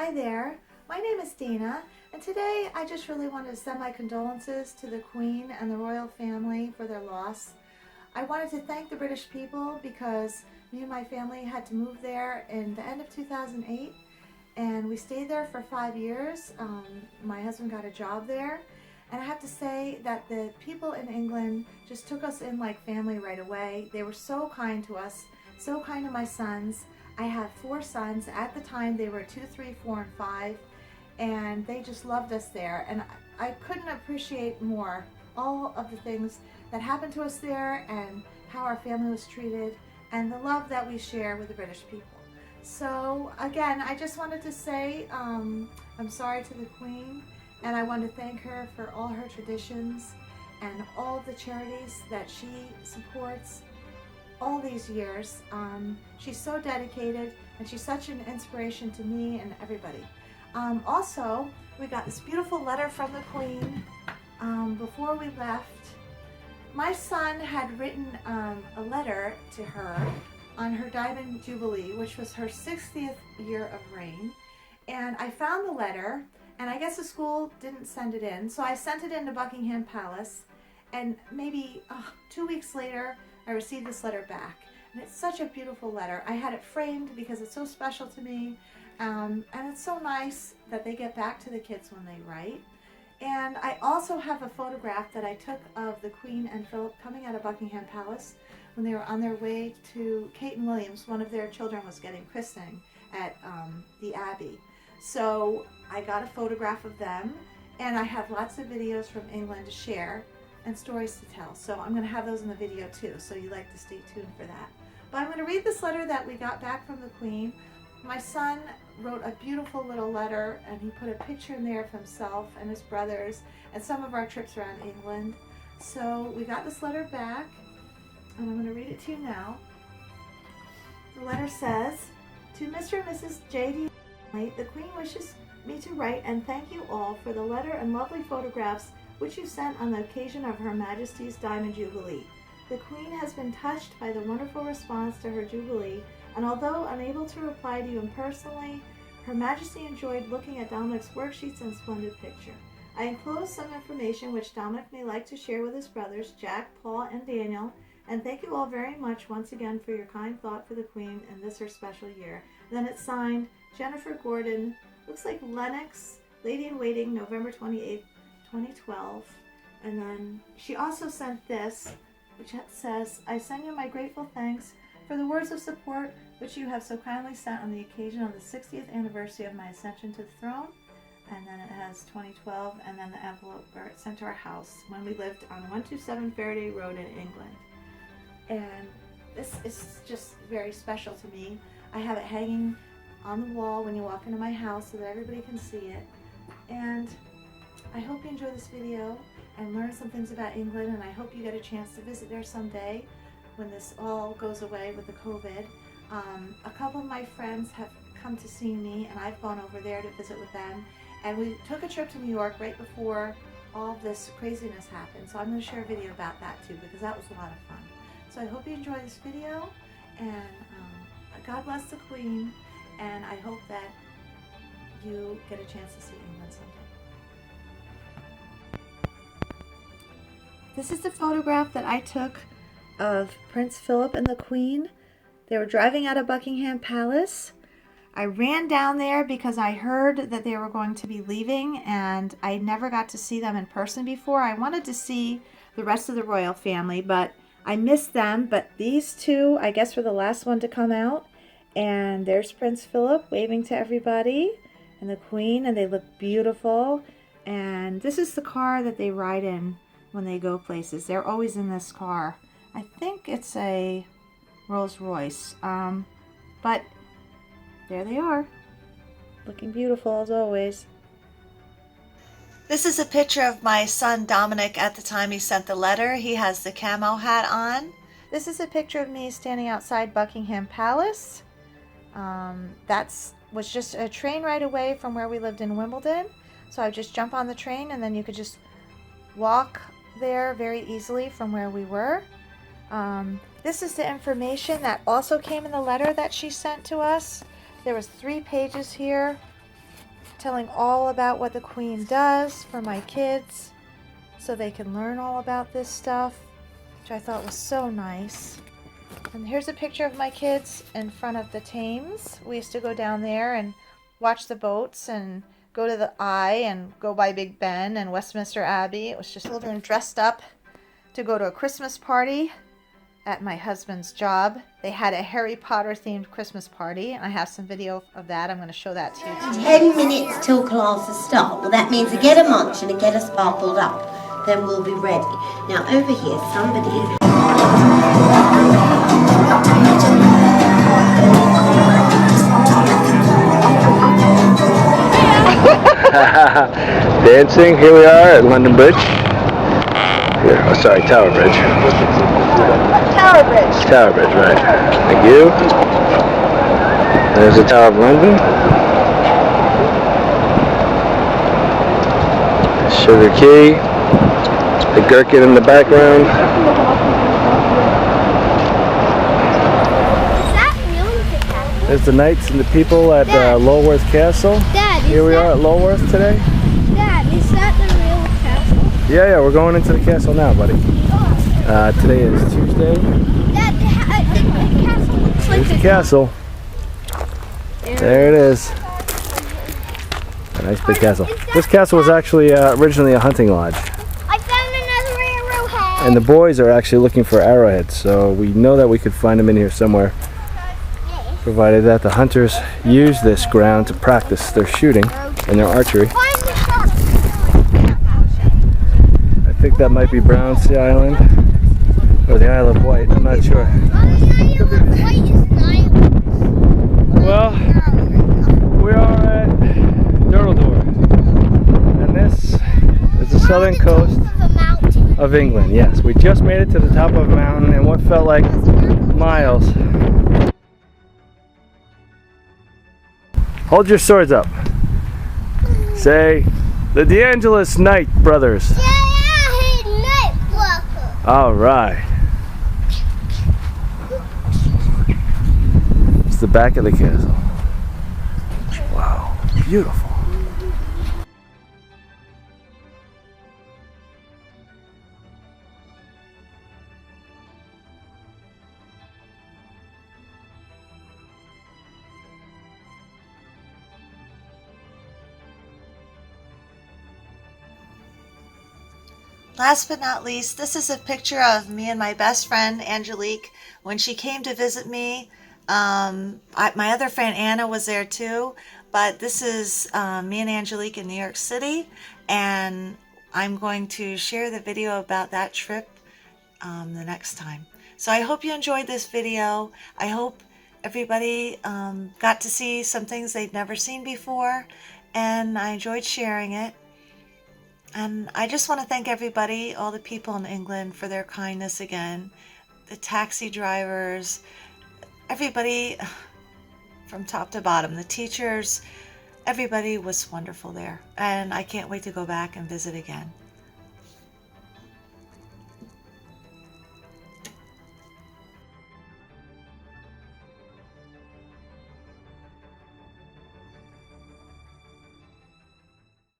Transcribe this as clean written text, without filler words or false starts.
Hi there, my name is Dina, and today I just really wanted to send my condolences to the Queen and the royal family for their loss. I wanted to thank the British people because me and my family had to move there in the end of 2008, and we stayed there for 5 years. My husband got a job there, and I have to say that the people in England just took us in like family right away. They were so kind to us, so kind to my sons. I have 4 sons. At the time they were 2, 3, 4, and 5, and they just loved us there, and I couldn't appreciate more all of the things that happened to us there and how our family was treated and the love that we share with the British people. So again, I just wanted to say I'm sorry to the Queen, and I want to thank her for all her traditions and all of the charities that she supports all these years. She's so dedicated, and she's such an inspiration to me and everybody. Also, we got this beautiful letter from the Queen before we left. My son had written a letter to her on her Diamond Jubilee, which was her 60th year of reign. And I found the letter, and I guess the school didn't send it in, so I sent it into Buckingham Palace, and maybe 2 weeks later, I received this letter back. And it's such a beautiful letter. I had it framed because it's so special to me, and it's so nice that they get back to the kids when they write. And I also have a photograph that I took of the Queen and Philip coming out of Buckingham Palace when they were on their way to Kate and Williams. One of their children was getting christening at the Abbey. So I got a photograph of them, and I have lots of videos from England to share and stories to tell. So I'm going to have those in the video too, so you like to stay tuned for that. But I'm going to read this letter that we got back from the Queen. My son wrote a beautiful little letter, and he put a picture in there of himself and his brothers and some of our trips around England. So we got this letter back, and I'm going to read it to you now. The letter says, "To Mr. and Mrs. J.D. the Queen wishes me to write and thank you all for the letter and lovely photographs which you sent on the occasion of Her Majesty's Diamond Jubilee. The Queen has been touched by the wonderful response to her Jubilee, and although unable to reply to you personally, Her Majesty enjoyed looking at Dominic's worksheets and splendid picture. I enclose some information which Dominic may like to share with his brothers, Jack, Paul, and Daniel, and thank you all very much once again for your kind thought for the Queen in this her special year." And then it's signed, Jennifer Gordon, looks like Lennox, Lady-in-Waiting, November 28th, 2012. And then she also sent this, which says, "I send you my grateful thanks for the words of support which you have so kindly sent on the occasion of the 60th anniversary of my ascension to the throne." And then it has 2012, and then the envelope where it's sent to our house when we lived on 127 Faraday Road in England. And this is just very special to me. I have it hanging on the wall when you walk into my house so that everybody can see it. And I hope you enjoy this video and learn some things about England, and I hope you get a chance to visit there someday when this all goes away with the COVID. A couple of my friends have come to see me, and I've gone over there to visit with them, and we took a trip to New York right before all this craziness happened, so I'm going to share a video about that too, because that was a lot of fun. So I hope you enjoy this video, and God bless the Queen, and I hope that you get a chance to see England someday. This is the photograph that I took of Prince Philip and the Queen. They were driving out of Buckingham Palace. I ran down there because I heard that they were going to be leaving, and I never got to see them in person before. I wanted to see the rest of the royal family, but I missed them. But these two, I guess, were the last one to come out. And there's Prince Philip waving to everybody, and the Queen, and they look beautiful. And this is the car that they ride in when they go places. They're always in this car. I think it's a Rolls Royce, but there they are, looking beautiful as always. This is a picture of my son Dominic at the time he sent the letter. He has the camo hat on. This is a picture of me standing outside Buckingham Palace. Was just a train ride away from where we lived in Wimbledon. So I just jump on the train, and then you could just walk there very easily from where we were. This is the information that also came in the letter that she sent to us. There was 3 pages here. telling all about what the Queen does for my kids so they can learn all about this stuff, which I thought was so nice. And here's a picture of my kids in front of the Thames. We used to go down there and watch the boats and go to the Eye and go by Big Ben and Westminster Abbey. It was just children dressed up to go to a Christmas party at my husband's job. They had a Harry Potter themed Christmas party, and I have some video of that. I'm going to show that to you too. 10 minutes till classes start. Well, that means to get a munch and to get us sparkled up. Then we'll be ready. Now over here, somebody... Dancing, here we are at London Bridge. Here, oh sorry, Tower Bridge. Tower Bridge. Tower Bridge, right. Thank you. There's the Tower of London. Sugar Quay. The gherkin in the background. Is that real? There's the knights and the people at Lulworth Castle. Dad, Here we are at Lulworth today. Dad, is that the real castle? Yeah, we're going into the castle now, buddy. Today is Tuesday. Dad, the castle looks like There's the castle. There it is. A nice big castle. This castle was actually originally a hunting lodge. I found another arrowhead. And the boys are actually looking for arrowheads, so we know that we could find them in here somewhere, provided that the hunters use this ground to practice their shooting and their archery. Find the shark. I think that might be Brownsea Island or the Isle of Wight, I'm not sure. Well, we are at Durdledor, and this is the southern coast of England. Yes, we just made it to the top of a mountain in what felt like miles. Hold your swords up. Say, the DeAngelis Knight brothers. All right. It's the back of the castle. Wow, beautiful. Last but not least, this is a picture of me and my best friend Angelique when she came to visit me. My other friend Anna was there too, but this is me and Angelique in New York City, and I'm going to share the video about that trip the next time. So I hope you enjoyed this video. I hope everybody got to see some things they'd never seen before, and I enjoyed sharing it. And I just want to thank everybody, all the people in England, for their kindness again. The taxi drivers, everybody from top to bottom, the teachers, everybody was wonderful there. And I can't wait to go back and visit again.